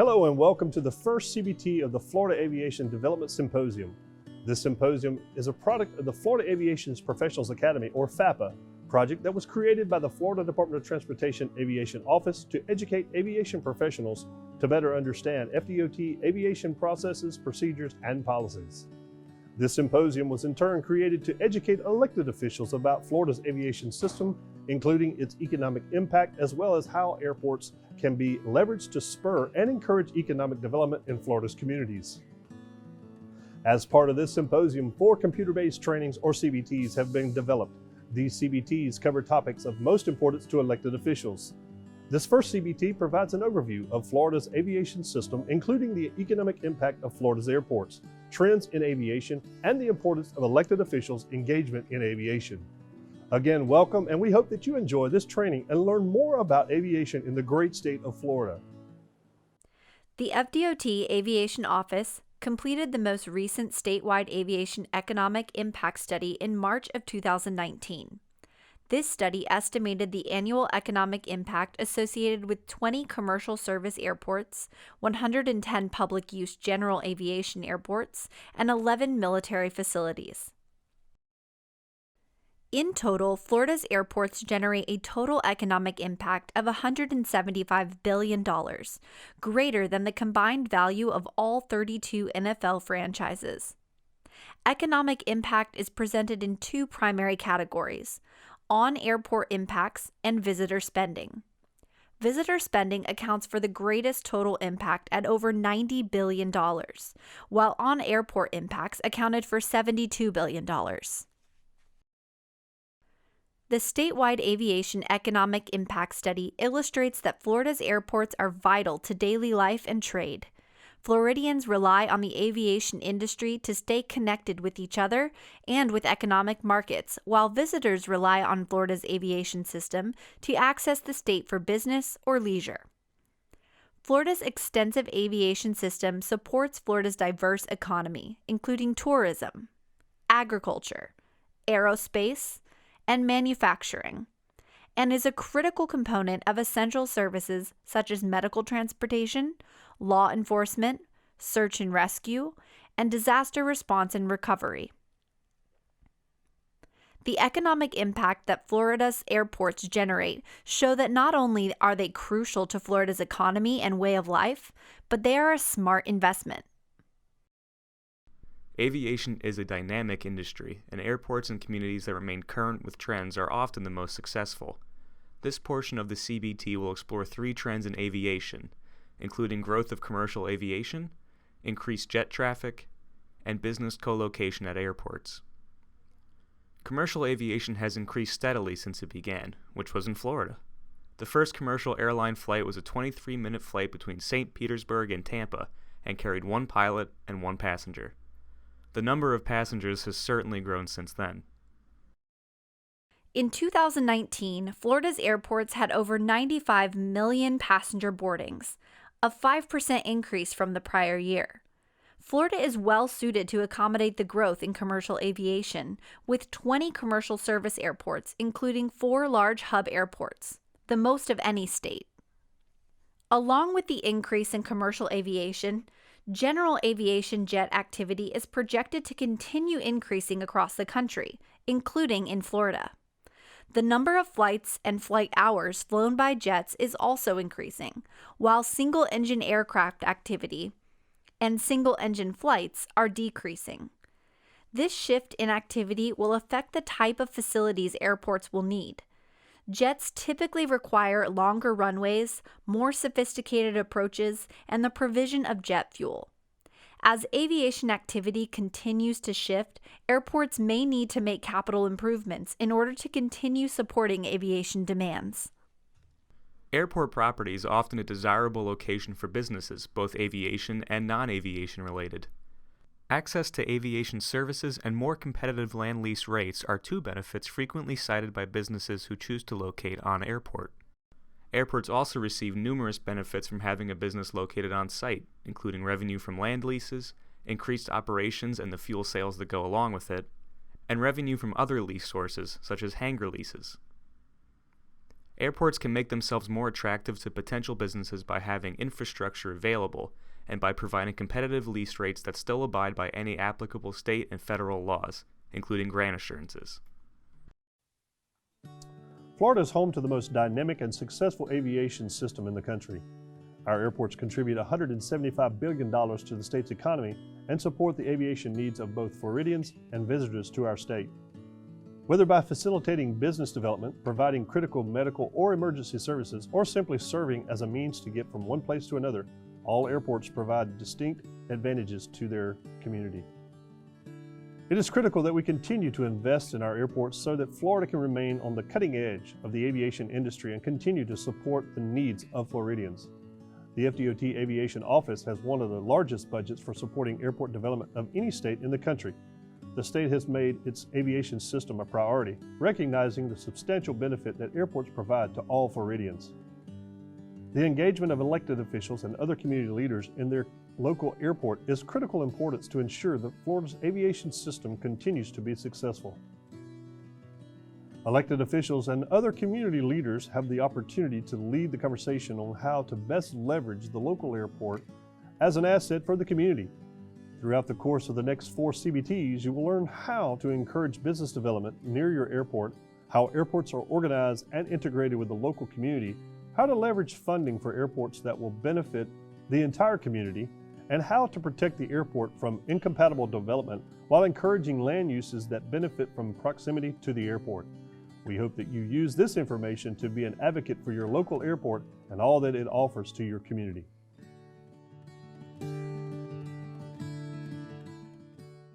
Hello and welcome to the first CBT of the Florida Aviation Development Symposium. This symposium is a product of the Florida Aviation's Professionals Academy, or FAPA, project that was created by the Florida Department of Transportation Aviation Office to educate aviation professionals to better understand FDOT aviation processes, procedures, and policies. This symposium was in turn created to educate elected officials about Florida's aviation system, including its economic impact, as well as how airports can be leveraged to spur and encourage economic development in Florida's communities. As part of this symposium, 4 computer-based trainings, or CBTs, have been developed. These CBTs cover topics of most importance to elected officials. This first CBT provides an overview of Florida's aviation system, including the economic impact of Florida's airports, trends in aviation, and the importance of elected officials' engagement in aviation. Again, welcome, and we hope that you enjoy this training and learn more about aviation in the great state of Florida. The FDOT Aviation Office completed the most recent statewide aviation economic impact study in March of 2019. This study estimated the annual economic impact associated with 20 commercial service airports, 110 public-use general aviation airports, and 11 military facilities. In total, Florida's airports generate a total economic impact of $175 billion, greater than the combined value of all 32 NFL franchises. Economic impact is presented in 2 primary categories: on-airport impacts and visitor spending. Visitor spending accounts for the greatest total impact at over $90 billion, while on-airport impacts accounted for $72 billion. The statewide aviation economic impact study illustrates that Florida's airports are vital to daily life and trade. Floridians rely on the aviation industry to stay connected with each other and with economic markets, while visitors rely on Florida's aviation system to access the state for business or leisure. Florida's extensive aviation system supports Florida's diverse economy, including tourism, agriculture, aerospace, and manufacturing, and is a critical component of essential services such as medical transportation, law enforcement, search and rescue, and disaster response and recovery. The economic impact that Florida's airports generate show that not only are they crucial to Florida's economy and way of life, but they are a smart investment. Aviation is a dynamic industry, and airports and communities that remain current with trends are often the most successful. This portion of the CBT will explore 3 trends in aviation, including growth of commercial aviation, increased jet traffic, and business co-location at airports. Commercial aviation has increased steadily since it began, which was in Florida. The first commercial airline flight was a 23-minute flight between St. Petersburg and Tampa and carried 1 pilot and 1 passenger. The number of passengers has certainly grown since then. In 2019, Florida's airports had over 95 million passenger boardings, a 5% increase from the prior year. Florida is well suited to accommodate the growth in commercial aviation, with 20 commercial service airports, including 4 large hub airports, the most of any state. Along with the increase in commercial aviation, general aviation jet activity is projected to continue increasing across the country, including in Florida. The number of flights and flight hours flown by jets is also increasing, while single-engine aircraft activity and single-engine flights are decreasing. This shift in activity will affect the type of facilities airports will need. Jets typically require longer runways, more sophisticated approaches, and the provision of jet fuel. As aviation activity continues to shift, airports may need to make capital improvements in order to continue supporting aviation demands. Airport property is often a desirable location for businesses, both aviation and non-aviation related. Access to aviation services and more competitive land lease rates are 2 benefits frequently cited by businesses who choose to locate on airport. Airports also receive numerous benefits from having a business located on site, including revenue from land leases, increased operations and the fuel sales that go along with it, and revenue from other lease sources such as hangar leases. Airports can make themselves more attractive to potential businesses by having infrastructure available and by providing competitive lease rates that still abide by any applicable state and federal laws, including grant assurances. Florida is home to the most dynamic and successful aviation system in the country. Our airports contribute $175 billion to the state's economy and support the aviation needs of both Floridians and visitors to our state. Whether by facilitating business development, providing critical medical or emergency services, or simply serving as a means to get from one place to another, all airports provide distinct advantages to their community. It is critical that we continue to invest in our airports so that Florida can remain on the cutting edge of the aviation industry and continue to support the needs of Floridians. The FDOT Aviation Office has one of the largest budgets for supporting airport development of any state in the country. The state has made its aviation system a priority, recognizing the substantial benefit that airports provide to all Floridians. The engagement of elected officials and other community leaders in their local airport is critical importance to ensure that Florida's aviation system continues to be successful. Elected officials and other community leaders have the opportunity to lead the conversation on how to best leverage the local airport as an asset for the community. Throughout the course of the next 4 CBTs, you will learn how to encourage business development near your airport, how airports are organized and integrated with the local community, how to leverage funding for airports that will benefit the entire community, and how to protect the airport from incompatible development while encouraging land uses that benefit from proximity to the airport. We hope that you use this information to be an advocate for your local airport and all that it offers to your community.